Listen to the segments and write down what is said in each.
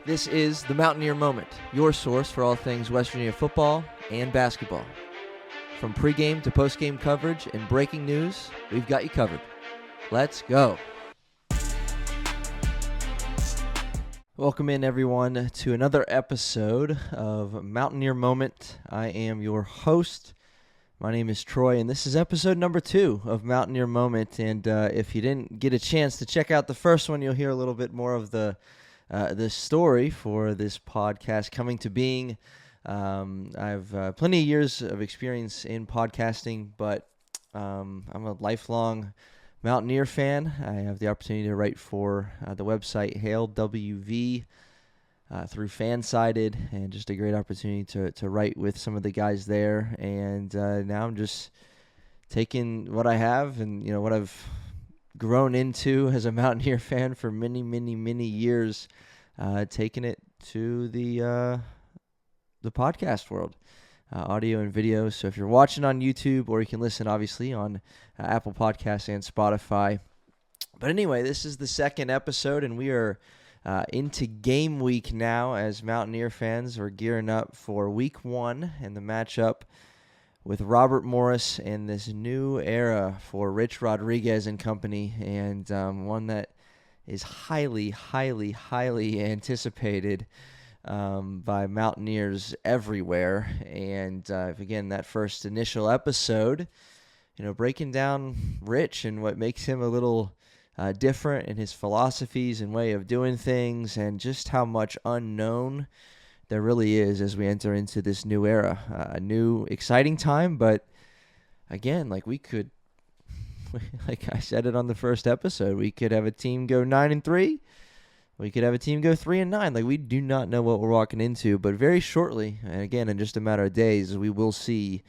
This is the Mountaineer Moment, your source for all things West Virginia football and basketball. From pregame to postgame coverage and breaking news, we've got you covered. Let's go. Welcome in, everyone, to another episode of Mountaineer Moment. I am your host. My name is Troy, and this is episode number 2 of Mountaineer Moment. And if you didn't get a chance to check out the first one, you'll hear a little bit more of the story for this podcast coming to being. I've plenty of years of experience in podcasting, but I'm a lifelong Mountaineer fan. I have the opportunity to write for the website Hail WV through Fansided, and just a great opportunity to write with some of the guys there. And now I'm just taking what I have and what I've grown into as a Mountaineer fan for many years, taking it to the podcast world, audio and video. So if you're watching on YouTube, or you can listen obviously on Apple Podcasts and Spotify. But anyway, this is the second episode, and we are into game week now as Mountaineer fans. We're gearing up for week 1 and the matchup with Robert Morris and this new era for Rich Rodriguez and company, and one that is highly anticipated by Mountaineers everywhere. And again, that first initial episode, breaking down Rich and what makes him a little different in his philosophies and way of doing things, and just how much unknown there really is as we enter into this new era, a new exciting time. But again, like I said it on the first episode, we could have a team go 9-3. We could have a team go 3-9. Like, we do not know what we're walking into, but very shortly, and again, in just a matter of days, we will see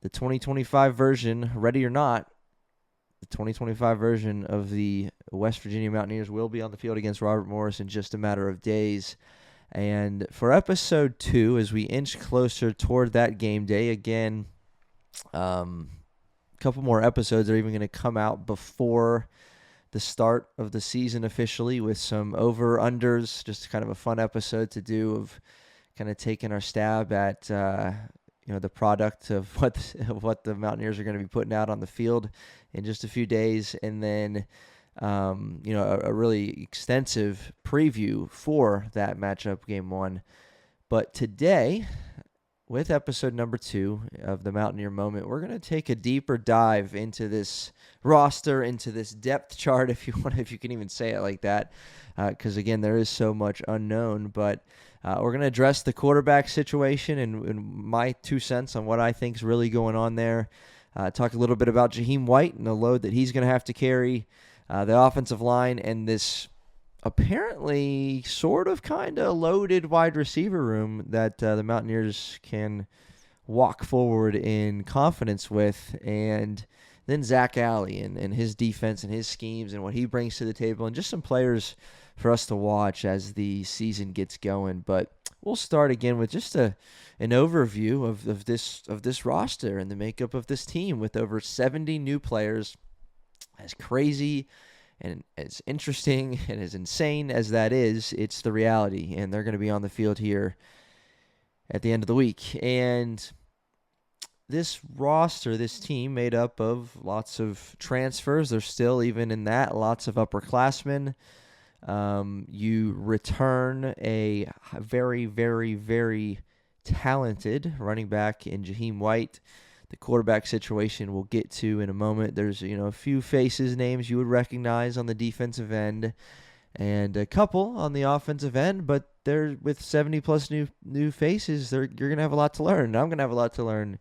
the 2025 version, ready or not. The 2025 version of the West Virginia Mountaineers will be on the field against Robert Morris in just a matter of days. And for episode 2, as we inch closer toward that game day, again, a couple more episodes are even going to come out before the start of the season officially, with some over-unders, just kind of a fun episode to do of kind of taking our stab at the product of what the Mountaineers are going to be putting out on the field in just a few days, and then a really extensive preview for that matchup, game 1. But today, with episode number 2 of the Mountaineer Moment, we're going to take a deeper dive into this roster, into this depth chart, if you can even say it like that, because again, there is so much unknown. But we're going to address the quarterback situation and my 2 cents on what I think is really going on there. Talk a little bit about Jahiem White and the load that he's going to have to carry, the offensive line, and this apparently sort of kind of loaded wide receiver room that the Mountaineers can walk forward in confidence with. And then Zach Alley and his defense and his schemes and what he brings to the table, and just some players for us to watch as the season gets going. But we'll start again with just an overview of this roster and the makeup of this team, with over 70 new players. As crazy and as interesting and as insane as that is, it's the reality, and they're going to be on the field here at the end of the week. And this roster, this team, made up of lots of transfers. There's still, even in that, lots of upperclassmen. You return a very talented running back in Jahiem White. The quarterback situation we'll get to in a moment. There's a few names you would recognize on the defensive end, and a couple on the offensive end. But they're with 70+ new faces. You're gonna have a lot to learn. I'm gonna have a lot to learn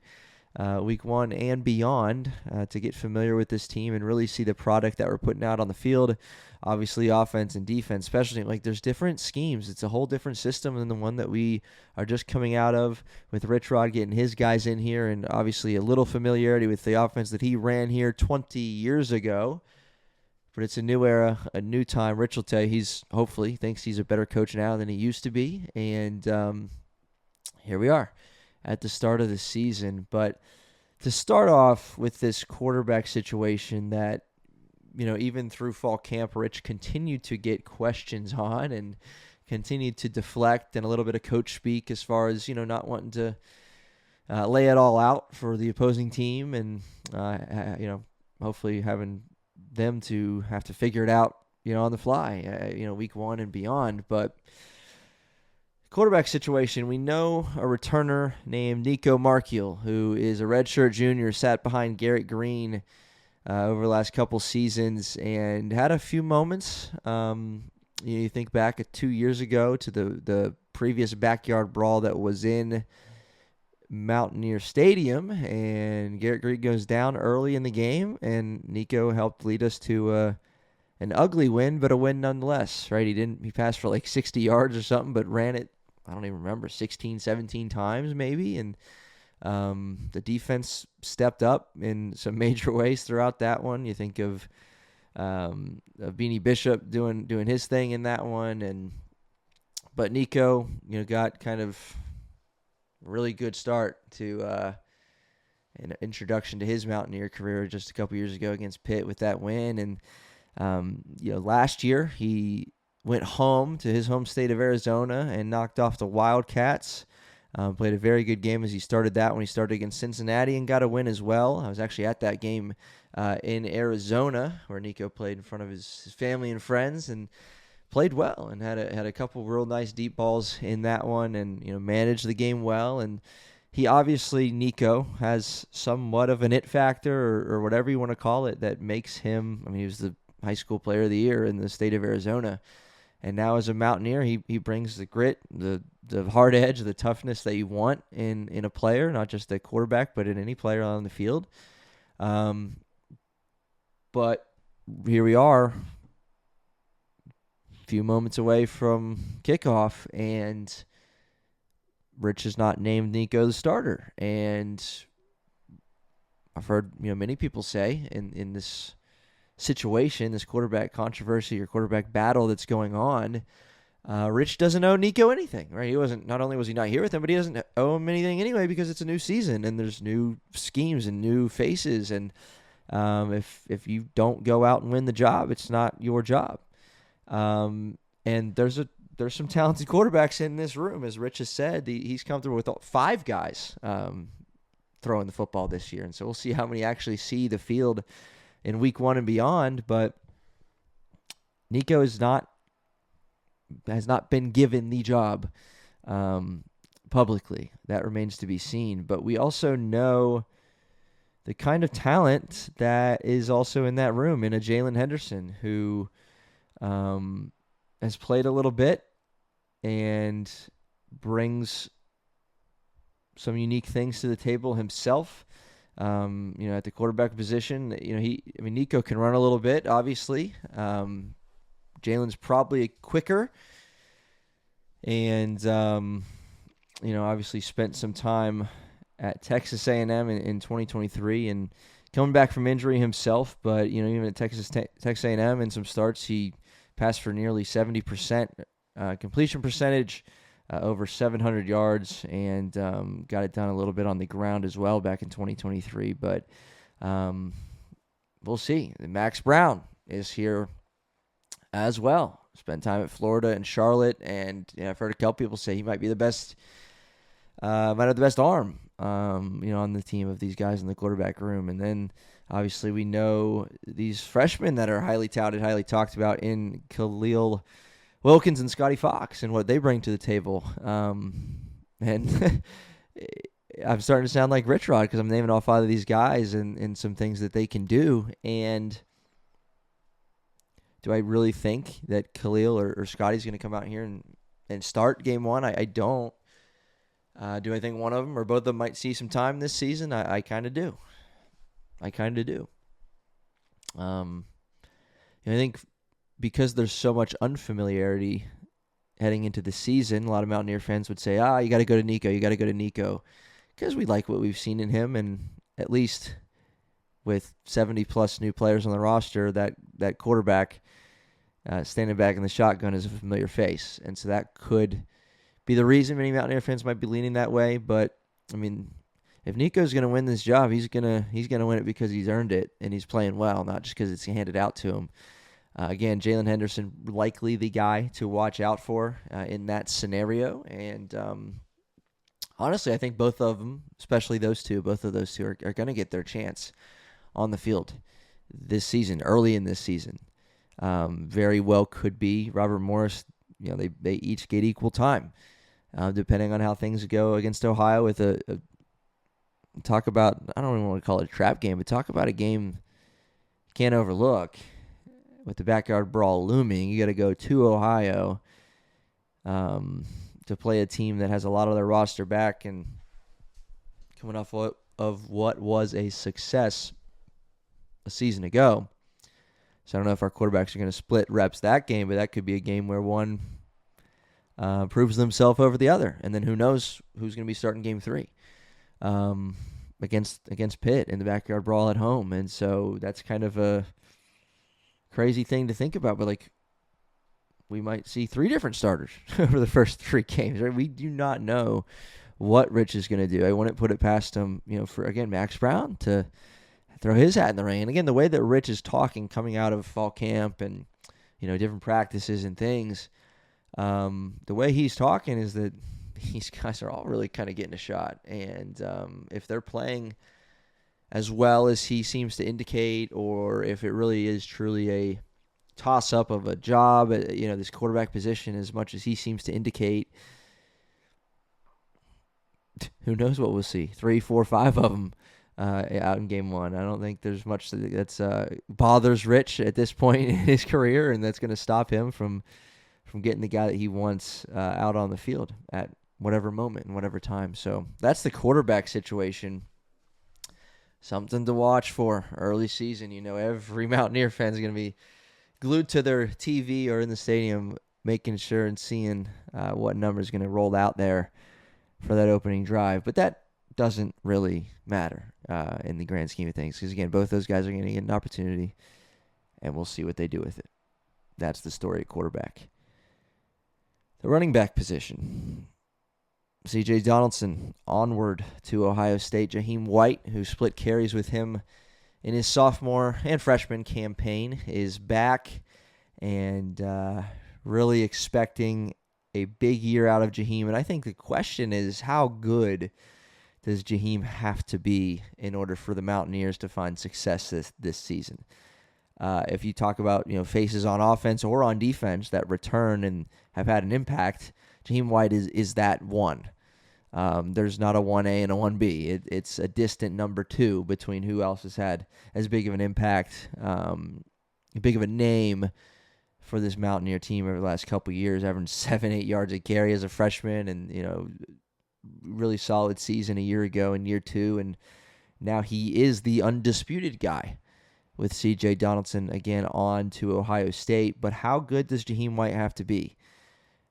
week 1 and beyond to get familiar with this team and really see the product that we're putting out on the field. Obviously, offense and defense, especially, like, there's different schemes. It's a whole different system than the one that we are just coming out of, with Rich Rod getting his guys in here, and obviously a little familiarity with the offense that he ran here 20 years ago. But it's a new era, a new time. Rich will tell you hopefully thinks he's a better coach now than he used to be. And here we are at the start of the season. But to start off with this quarterback situation that, even through fall camp, Rich continued to get questions on and continued to deflect, and a little bit of coach speak as far as, not wanting to lay it all out for the opposing team, and hopefully having them to have to figure it out, on the fly, week 1 and beyond. But quarterback situation, we know a returner named Nicco Markiel, who is a redshirt junior, sat behind Garrett Green over the last couple seasons and had a few moments. You think back 2 years ago to the previous backyard brawl that was in Mountaineer Stadium, and Garrett Green goes down early in the game, and Nicco helped lead us to an ugly win, but a win nonetheless, right? He passed for like 60 yards or something, but ran it, I don't even remember, 16, 17 times maybe. And the defense stepped up in some major ways throughout that one. You think of Beanie Bishop doing his thing in that one. But Nicco, got kind of a really good start to an introduction to his Mountaineer career just a couple years ago against Pitt with that win. And, last year he went home to his home state of Arizona and knocked off the Wildcats. Played a very good game as he started that when he started against Cincinnati and got a win as well. I was actually at that game in Arizona where Nicco played in front of his family and friends and played well and had a couple real nice deep balls in that one, and managed the game well. And he obviously, Nicco, has somewhat of an it factor or whatever you want to call it that makes him, he was the high school player of the year in the state of Arizona. And now as a Mountaineer, he brings the grit, the hard edge, the toughness that you want in a player, not just a quarterback, but in any player on the field. But here we are, a few moments away from kickoff, and Rich has not named Nicco the starter. And I've heard many people say in this situation, this quarterback controversy or quarterback battle that's going on, Rich doesn't owe Nicco anything, right? Not only was he not here with him, but he doesn't owe him anything anyway because it's a new season and there's new schemes and new faces. And if you don't go out and win the job, it's not your job. And there's some talented quarterbacks in this room, as Rich has said. He's comfortable with 5 guys throwing the football this year, and so we'll see how many actually see the field in week 1 and beyond. But Nicco has not been given the job publicly. That remains to be seen. But we also know the kind of talent that is also in that room in a Jalen Henderson, who has played a little bit and brings some unique things to the table himself. At the quarterback position, Nicco can run a little bit, obviously. Jalen's probably quicker, and obviously spent some time at Texas A&M in 2023 and coming back from injury himself. But even at Texas A&M in some starts, he passed for nearly 70% completion percentage, over 700 yards, and got it done a little bit on the ground as well back in 2023. But we'll see. Max Brown is here as well. Spent time at Florida and Charlotte, and I've heard a couple people say he might be the best, might have the best arm, on the team of these guys in the quarterback room. And then obviously we know these freshmen that are highly touted, highly talked about in Khalil Wilkins and Scotty Fox and what they bring to the table. And I'm starting to sound like Rich Rod because I'm naming all 5 of these guys and some things that they can do. And do I really think that Khalil or Scotty's going to come out here and start game 1? I don't. Do I think one of them or both of them might see some time this season? I kind of do. I think because there's so much unfamiliarity heading into the season, a lot of Mountaineer fans would say, you got to go to Nicco. You got to go to Nicco because we like what we've seen in him. And at least with 70-plus new players on the roster, that quarterback standing back in the shotgun is a familiar face. And so that could be the reason many Mountaineer fans might be leaning that way. But, if Nicco's going to win this job, he's gonna win it because he's earned it and he's playing well, not just because it's handed out to him. Again, Jalen Henderson likely the guy to watch out for in that scenario. And honestly, I think both of them, especially both of those two are going to get their chance on the field this season, early in this season. Very well could be Robert Morris. They each get equal time, depending on how things go against Ohio. With talk about, I don't even want to call it a trap game, but talk about a game you can't overlook. With the backyard brawl looming, you got to go to Ohio to play a team that has a lot of their roster back and coming off of what was a success a season ago. So I don't know if our quarterbacks are going to split reps that game, but that could be a game where one proves themselves over the other, and then who knows who's going to be starting game 3 against Pitt in the backyard brawl at home. And so that's kind of a crazy thing to think about, but we might see 3 different starters over the first 3 games, right? We do not know what Rich is going to do. I wouldn't put it past him, for, again, Max Brown to throw his hat in the ring. And again, the way that Rich is talking coming out of fall camp and, different practices and things, the way he's talking is that these guys are all really kind of getting a shot. And if they're playing as well as he seems to indicate, or if it really is truly a toss-up of a job at, this quarterback position as much as he seems to indicate, who knows what we'll see. 3, 4, 5 of them out in game 1. I don't think there's much that's bothers Rich at this point in his career, and that's going to stop him from getting the guy that he wants out on the field at whatever moment and whatever time. So that's the quarterback situation. Something to watch for early season. Every Mountaineer fan is going to be glued to their TV or in the stadium, making sure and seeing what number is going to roll out there for that opening drive. But that doesn't really matter in the grand scheme of things, because, again, both those guys are going to get an opportunity, and we'll see what they do with it. That's the story at quarterback. The running back position. C.J. Donaldson onward to Ohio State. Jahiem White, who split carries with him in his sophomore and freshman campaign, is back, and really expecting a big year out of Jahiem. And I think the question is, how good does Jahiem have to be in order for the Mountaineers to find success this season? If you talk about faces on offense or on defense that return and have had an impact, Jahiem White is that one. There's not a 1A and a 1B. It's a distant number 2 between who else has had as big of an impact, big of a name for this Mountaineer team over the last couple of years, averaging 7-8 yards a carry as a freshman, and really solid season a year ago in year 2, and now he is the undisputed guy with C.J. Donaldson again on to Ohio State. But how good does Jahiem White have to be?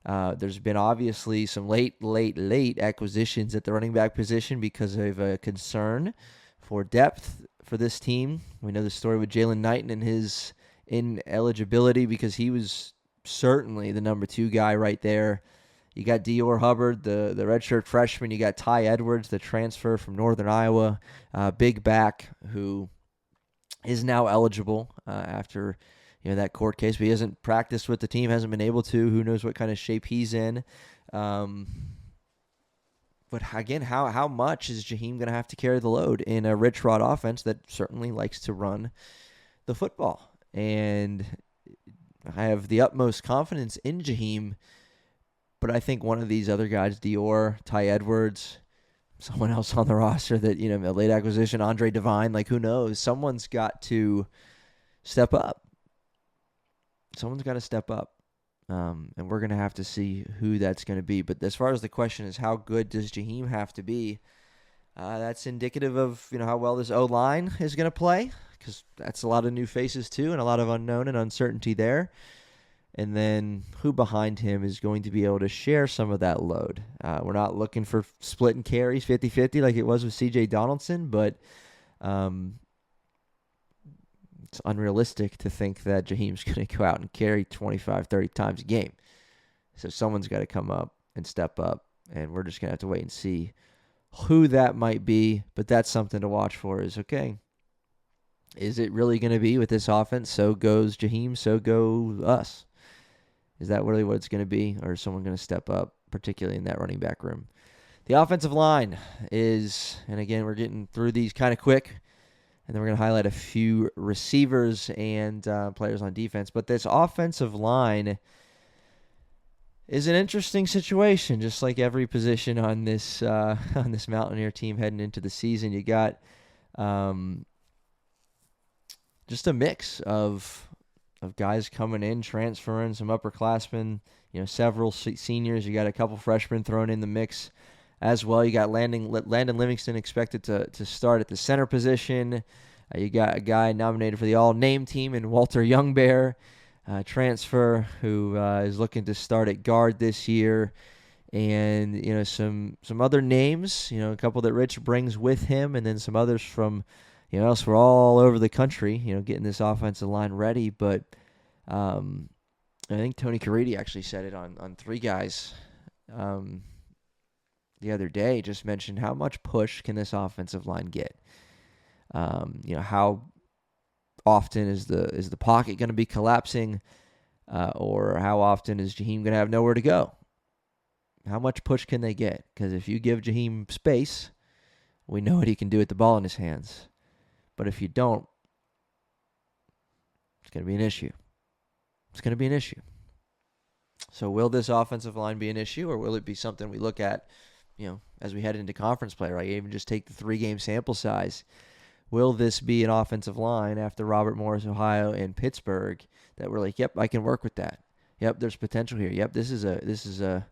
There's been obviously some late acquisitions at the running back position because of a concern for depth for this team. We know the story with Jalen Knighton and his ineligibility because he was certainly the number 2 guy right there. You got Dior Hubbard, the redshirt freshman. You got Ty Edwards, the transfer from Northern Iowa, big back who is now eligible after that court case, but he hasn't practiced with the team, hasn't been able to. Who knows what kind of shape he's in. But again, how much is Jahiem going to have to carry the load in a Rich Rod offense that certainly likes to run the football? And I have the utmost confidence in Jahiem, but I think one of these other guys, Dior, Ty Edwards, someone else on the roster that, a late acquisition, Andre Devine, who knows? Someone's got to step up. Someone's got to step up, and we're going to have to see who that's going to be. But as far as the question is, how good does Jahiem have to be? That's indicative of how well this O-line is going to play, because that's a lot of new faces too, and a lot of unknown and uncertainty there. And then who behind him is going to be able to share some of that load? We're not looking for splitting carries 50-50 like it was with C.J. Donaldson, but it's unrealistic to think that Jaheim's going to go out and carry 25, 30 times a game. So someone's got to come up and step up, and we're just going to have to wait and see who that might be. But that's something to watch for is, okay, Is it really going to be with this offense? So goes Jahiem, so go us. Is that really what it's going to be? Or is someone going to step up, particularly in that running back room? The offensive line is, and again, we're getting through these kind of quick, and then we're going to highlight a few receivers and players on defense. But this offensive line is an interesting situation, just like every position on this Mountaineer team heading into the season. You got just a mix of guys coming in, transferring, some upperclassmen, several seniors. You got a couple freshmen thrown in the mix as well. You got Landon Livingston expected to start at the center position. You got a guy nominated for the all-name team in Walter Youngbear, transfer, who is looking to start at guard this year. And, some other names, a couple that Rich brings with him, and then some others from elsewhere all over the country, getting this offensive line ready. But I think Tony Caridi actually said it on Three Guys the other day, just mentioned how much push can this offensive line get. How often is the pocket going to be collapsing, or how often is Jahiem going to have nowhere to go? How much push can they get? Because if you give Jahiem space, we know what he can do with the ball in his hands. But if you don't, it's going to be an issue. It's going to be an issue. So will this offensive line be an issue, or will it be something we look at, as we head into conference play, right? Even just take the 3-game sample size. Will this be an offensive line after Robert Morris, Ohio, and Pittsburgh that we're like, yep, I can work with that. Yep, there's potential here. Yep, this is a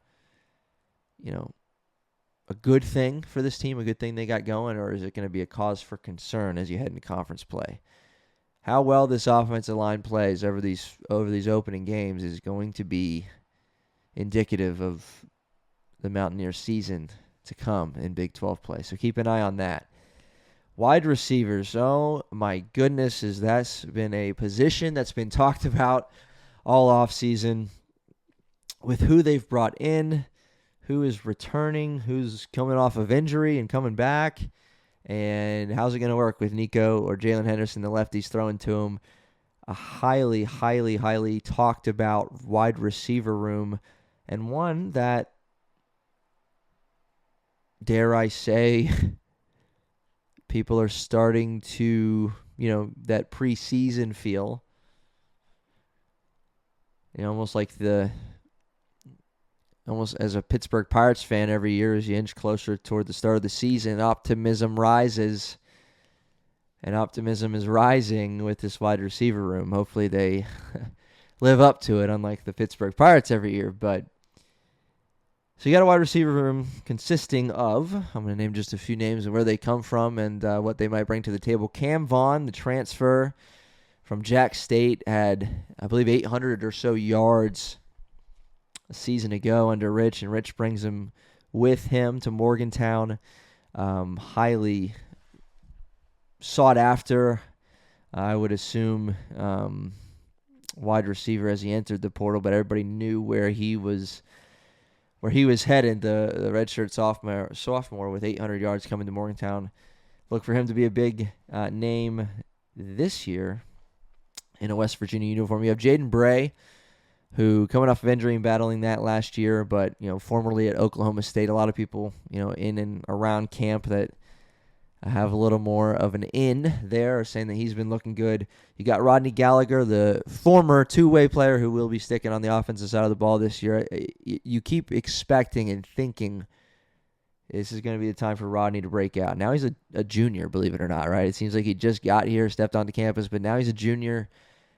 good thing for this team, a good thing they got going, or is it going to be a cause for concern as you head into conference play? How well this offensive line plays over these opening games is going to be indicative of the Mountaineers season to come in Big 12 play. So keep an eye on that. Wide receivers, oh my goodness, that's been a position that's been talked about all offseason with who they've brought in, who is returning, who's coming off of injury and coming back, and how's it going to work with Nicco or Jalen Henderson, the lefties, throwing to him. A highly, highly, highly talked about wide receiver room, and one that, dare I say, people are starting to, that preseason feel. Almost like almost as a Pittsburgh Pirates fan every year as you inch closer toward the start of the season, optimism rises. And optimism is rising with this wide receiver room. Hopefully they live up to it, unlike the Pittsburgh Pirates every year. But so you got a wide receiver room consisting of, I'm going to name just a few names and where they come from and what they might bring to the table. Cam Vaughn, the transfer from Jack State, had, I believe, 800 or so yards a season ago under Rich, and Rich brings him with him to Morgantown. Highly sought after, I would assume, wide receiver as he entered the portal, but everybody knew where he was headed. The redshirt sophomore with 800 yards coming to Morgantown. Look for him to be a big name this year in a West Virginia uniform. You have Jaden Bray, who coming off of injury and battling that last year, but formerly at Oklahoma State. A lot of people in and around camp that have a little more of an in there are saying that he's been looking good. You got Rodney Gallagher, the former two-way player who will be sticking on the offensive side of the ball this year. You keep expecting and thinking this is going to be the time for Rodney to break out. Now he's a junior, believe it or not, right? It seems like he just got here, stepped onto campus, but now he's a junior,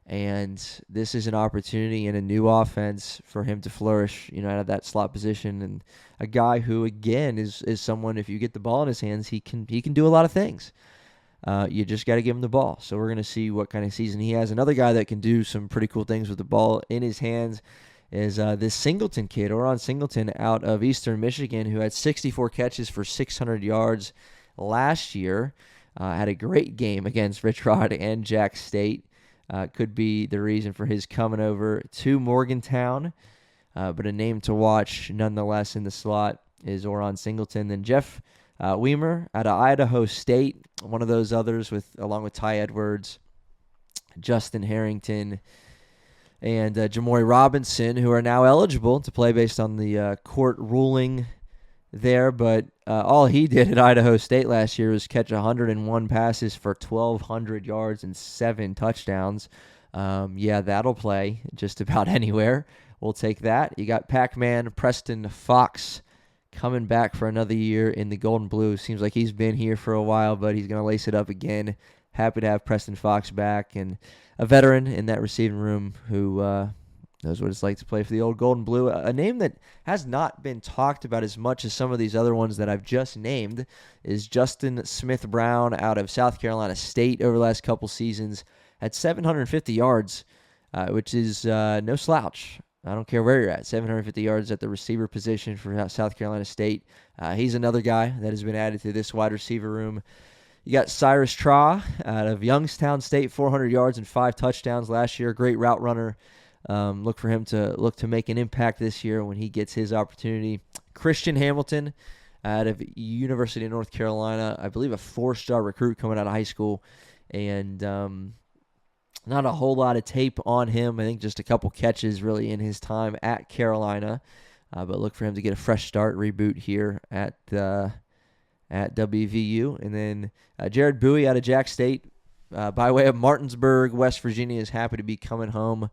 and this is an opportunity in a new offense for him to flourish, out of that slot position. And a guy who, again, is someone, if you get the ball in his hands, he can do a lot of things. You just got to give him the ball. So we're going to see what kind of season he has. Another guy that can do some pretty cool things with the ball in his hands is this Singleton kid, Oron Singleton, out of Eastern Michigan, who had 64 catches for 600 yards last year. Had a great game against Rich Rod and Jack State. Could be the reason for his coming over to Morgantown. But a name to watch nonetheless in the slot is Oron Singleton. Then Jeff Weimer out of Idaho State, one of those others along with Ty Edwards, Justin Harrington, and Jimmori Robinson, who are now eligible to play based on the court ruling there. But all he did at Idaho State last year was catch 101 passes for 1,200 yards and 7 touchdowns. That'll play just about anywhere. We'll take that. You got Pac-Man Preston Fox coming back for another year in the gold and blue. Seems like he's been here for a while, but he's going to lace it up again. Happy to have Preston Fox back, and a veteran in that receiving room who knows what it's like to play for the old gold and blue. A name that has not been talked about as much as some of these other ones that I've just named is Justin Smith-Brown out of South Carolina State over the last couple seasons. At 750 yards, which is no slouch. I don't care where you're at. 750 yards at the receiver position for South Carolina State. He's another guy that has been added to this wide receiver room. You got Cyrus Traw out of Youngstown State, 400 yards and 5 touchdowns last year. Great route runner. Look for him to make an impact this year when he gets his opportunity. Christian Hamilton out of University of North Carolina. I believe a 4-star recruit coming out of high school. And not a whole lot of tape on him. I think just a couple catches really in his time at Carolina. But look for him to get a fresh start, reboot here at WVU. And then Jared Bowie out of Jack State by way of Martinsburg, West Virginia, is happy to be coming home.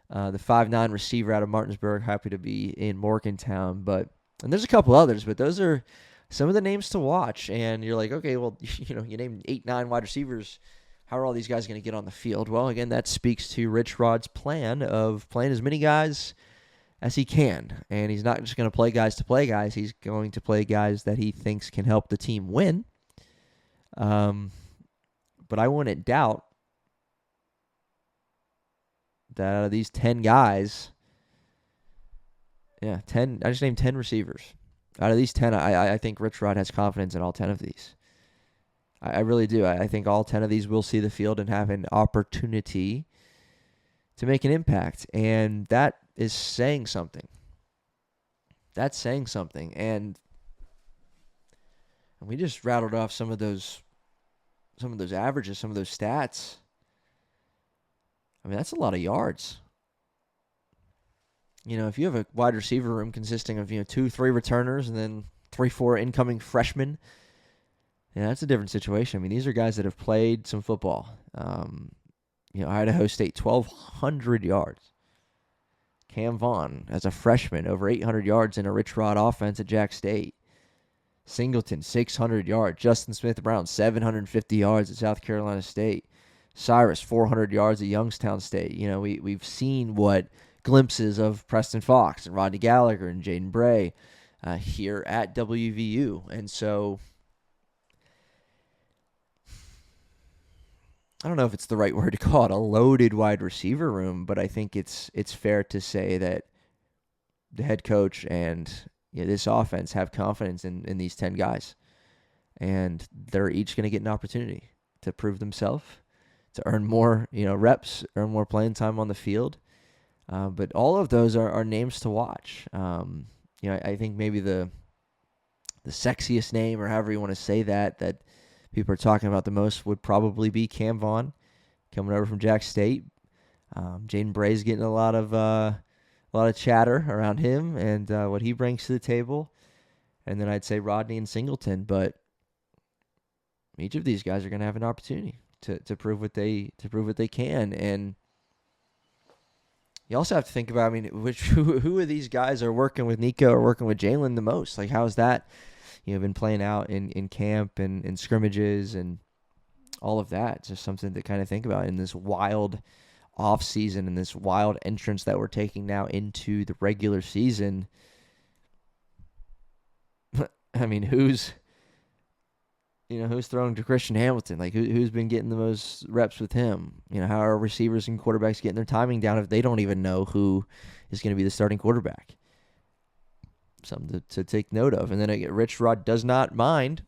The 5'9" receiver out of Martinsburg, happy to be in Morgantown. And there's a couple others, but those are some of the names to watch. And you're like, okay, well, you named 8-9 wide receivers. How are all these guys going to get on the field? Well, again, that speaks to Rich Rod's plan of playing as many guys as he can. And he's not just going to play guys to play guys. He's going to play guys that he thinks can help the team win. But I wouldn't doubt that out of these 10 guys, 10. I just named 10 receivers. Out of these 10, I think Rich Rod has confidence in all 10 of these. I really do. I think all 10 of these will see the field and have an opportunity to make an impact. And that is saying something. That's saying something. And we just rattled off some of those averages, some of those stats. I mean, that's a lot of yards. If you have a wide receiver room consisting of 2-3 returners and then 3-4 incoming freshmen, that's a different situation. I mean, these are guys that have played some football. Idaho State, 1,200 yards. Cam Vaughn, as a freshman, over 800 yards in a Rich Rod offense at Jack State. Singleton, 600 yards. Justin Smith-Brown, 750 yards at South Carolina State. Cyrus, 400 yards at Youngstown State. We've seen what glimpses of Preston Fox and Rodney Gallagher and Jaden Bray here at WVU. And so I don't know if it's the right word to call it a loaded wide receiver room, but I think it's fair to say that the head coach and this offense have confidence in these 10 guys. And they're each going to get an opportunity to prove themselves, to earn more reps, earn more playing time on the field. But all of those are names to watch. I think maybe the sexiest name, or however you want to say that people are talking about the most, would probably be Cam Vaughn, coming over from Jack State. Jaden Bray's getting a lot of chatter around him and what he brings to the table. And then I'd say Rodney and Singleton, but each of these guys are going to have an opportunity to prove what they can. And you also have to think about, who of these guys are working with Nicco or working with Jalen the most? Like, how's that been playing out in camp and in scrimmages and all of that? It's just something to kind of think about in this wild off season and this wild entrance that we're taking now into the regular season. Who's throwing to Christian Hamilton? Like, who's been getting the most reps with him? How are receivers and quarterbacks getting their timing down if they don't even know who is going to be the starting quarterback? Something to take note of. And then Rich Rod does not mind,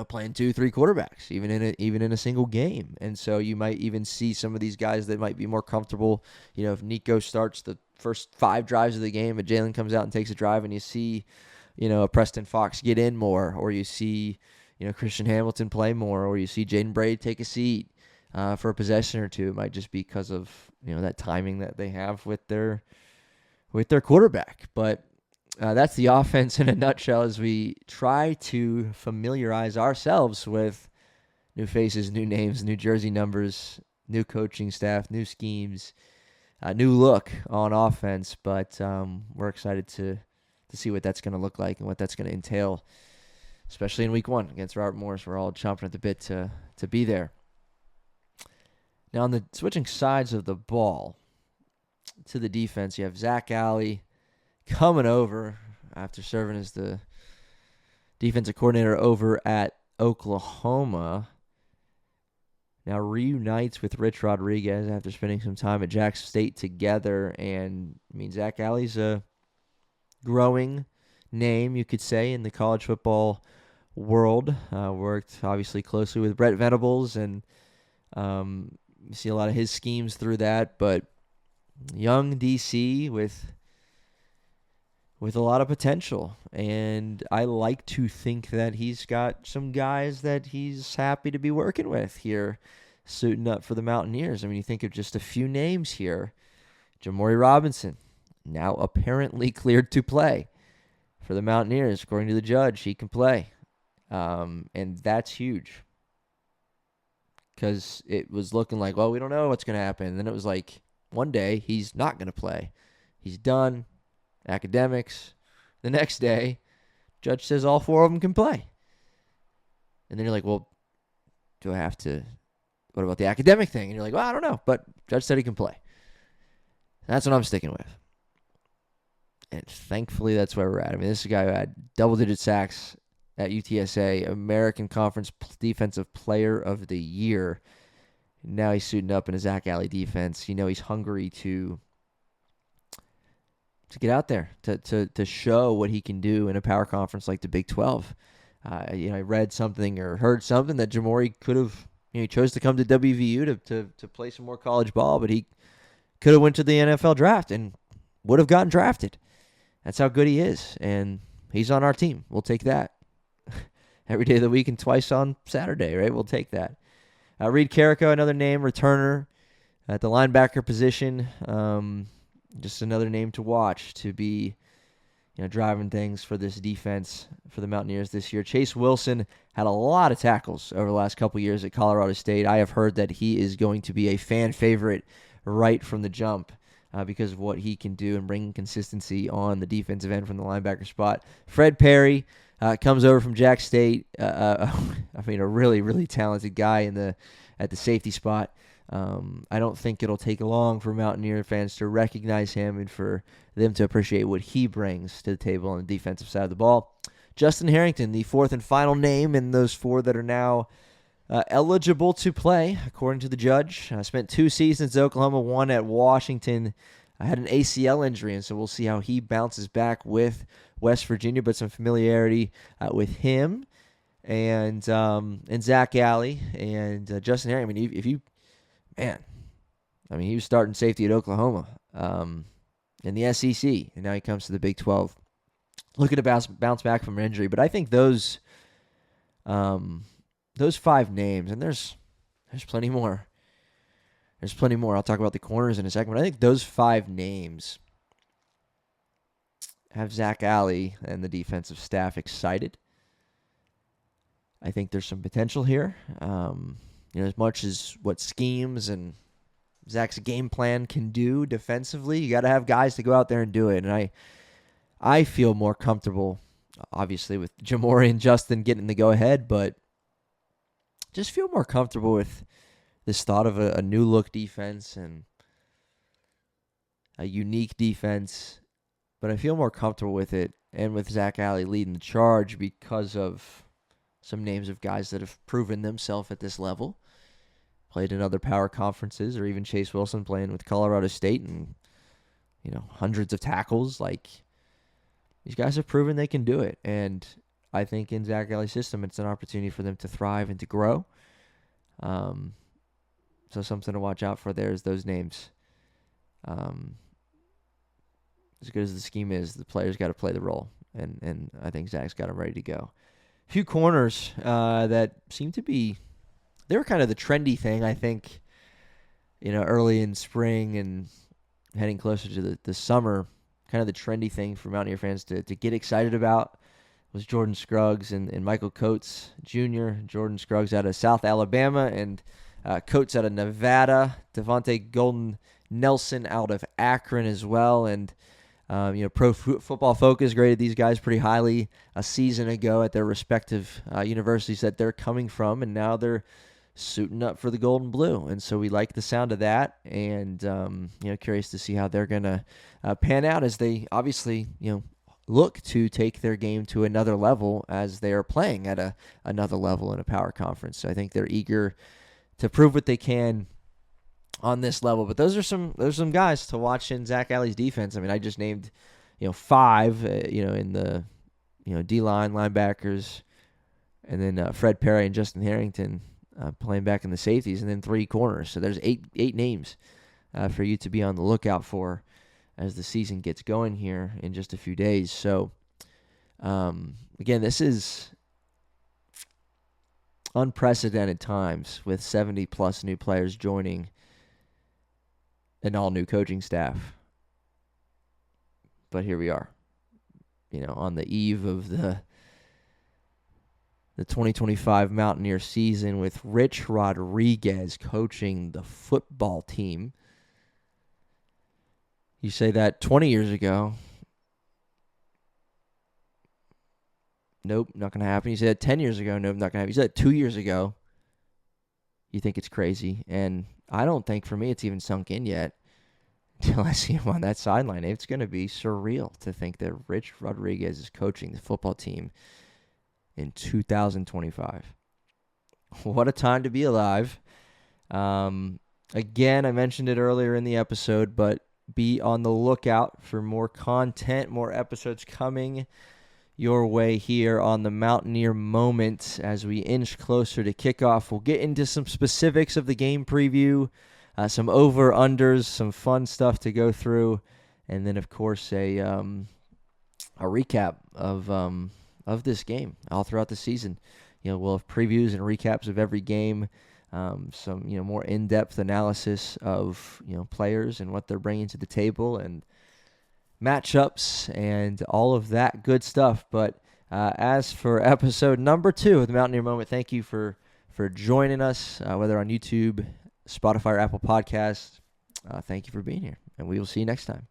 playing 2-3 quarterbacks, even in a single game. And so you might even see some of these guys that might be more comfortable. If Nicco starts the first 5 drives of the game, but Jalen comes out and takes a drive, and you see a Preston Fox get in more, or you see, Christian Hamilton play more, or you see Jaden Braid take a seat for a possession or two. It might just be because of, that timing that they have with their quarterback. But that's the offense in a nutshell as we try to familiarize ourselves with new faces, new names, new jersey numbers, new coaching staff, new schemes, new look on offense. But we're excited to see what that's going to look like and what that's going to entail, especially in week 1 against Robert Morris. We're all chomping at the bit to be there. Now, on the switching sides of the ball to the defense, you have Zach Alley coming over after serving as the defensive coordinator over at Oklahoma. Now reunites with Rich Rodriguez after spending some time at Jackson State together. And, Zach Alley's a growing name, you could say, in the college football world. Worked, obviously, closely with Brett Venables, and you see a lot of his schemes through that. But young DC with a lot of potential. And I like to think that he's got some guys that he's happy to be working with here, suiting up for the Mountaineers. You think of just a few names here. Jimmori Robinson, now apparently cleared to play for the Mountaineers. According to the judge, he can play. And that's huge. Because it was looking like, well, we don't know what's going to happen. And then it was like, one day, he's not going to play. He's done. Academics. The next day, judge says all 4 of them can play. And then you're like, well, do I have to, what about the academic thing? And you're like, well, I don't know, but judge said he can play. That's what I'm sticking with. And thankfully, that's where we're at. This is a guy who had double-digit sacks at UTSA, American Conference Defensive Player of the Year. Now he's suiting up in a Zach Alley defense. He's hungry to get out there, to show what he can do in a power conference like the Big 12. I read something or heard something that Jimmori could have, he chose to come to WVU to play some more college ball, but he could have went to the NFL draft and would have gotten drafted. That's how good he is, and he's on our team. We'll take that. Every day of the week and twice on Saturday, right? We'll take that. Reed Carrico, another name, returner at the linebacker position. Just another name to watch to be, driving things for this defense for the Mountaineers this year. Chase Wilson had a lot of tackles over the last couple years at Colorado State. I have heard that he is going to be a fan favorite right from the jump because of what he can do and bringing consistency on the defensive end from the linebacker spot. Fred Perry comes over from Jack State. A really, really talented guy at the safety spot. I don't think it'll take long for Mountaineer fans to recognize him and for them to appreciate what he brings to the table on the defensive side of the ball. Justin Harrington, the 4th and final name in those 4 that are now eligible to play, according to the judge. Spent 2 seasons at Oklahoma, 1 at Washington. Had an ACL injury, and so we'll see how he bounces back with West Virginia, but some familiarity with him and Zach Alley and Justin Harrington. He was starting safety at Oklahoma in the SEC, and now he comes to the Big 12. Looking to bounce back from an injury, but I think those 5 names, and there's plenty more. There's plenty more. I'll talk about the corners in a second, but I think those 5 names have Zach Alley and the defensive staff excited. I think there's some potential here. As much as what schemes and Zach's game plan can do defensively, you got to have guys to go out there and do it. And I feel more comfortable, obviously, with Jimmori and Justin getting the go-ahead, but just feel more comfortable with this thought of a new-look defense and a unique defense. But I feel more comfortable with it and with Zach Alley leading the charge because of some names of guys that have proven themselves at this level. Played in other power conferences, or even Chase Wilson playing with Colorado State and, hundreds of tackles. Like, these guys have proven they can do it. And I think in Zach Alley's system, it's an opportunity for them to thrive and to grow. So something to watch out for there is those names. As good as the scheme is, the players got to play the role. and I think Zach's got them ready to go. A few corners that seem to be, they were kind of the trendy thing, I think, early in spring and heading closer to the summer. Kind of the trendy thing for Mountaineer fans to get excited about was Jordan Scruggs and Michael Coates Jr. Jordan Scruggs out of South Alabama and Coates out of Nevada. Devontae Golden Nelson out of Akron as well. And, Pro Football Focus graded these guys pretty highly a season ago at their respective universities that they're coming from, and now they're suiting up for the gold and blue. And so we like the sound of that, and, curious to see how they're going to pan out as they obviously, look to take their game to another level as they are playing at another level in a power conference. So I think they're eager to prove what they can on this level. But those are some guys to watch in Zach Alley's defense. I mean, I just named, 5, in the, D-line linebackers, and then Fred Perry and Justin Harrington playing back in the safeties, and then 3 corners. So there's eight names for you to be on the lookout for as the season gets going here in just a few days. So, again, this is unprecedented times with 70-plus new players joining an all-new coaching staff. But here we are, on the eve of the 2025 Mountaineer season with Rich Rodriguez coaching the football team. You say that 20 years ago. Nope, not going to happen. You say that 10 years ago. Nope, not going to happen. You said that 2 years ago. You think it's crazy. And I don't think, for me, it's even sunk in yet until I see him on that sideline. It's going to be surreal to think that Rich Rodriguez is coaching the football team in 2025. What a time to be alive. Again, I mentioned it earlier in the episode, but be on the lookout for more content, more episodes coming your way here on the Mountaineer Moment as we inch closer to kickoff. We'll get into some specifics of the game preview, some over-unders, some fun stuff to go through, and then, of course, a recap of this game all throughout the season. We'll have previews and recaps of every game, some more in-depth analysis of players and what they're bringing to the table and matchups and all of that good stuff. But as for episode number 2 of the Mountaineer Moment, thank you for joining us, whether on YouTube, Spotify, or Apple Podcasts. Thank you for being here, and we will see you next time.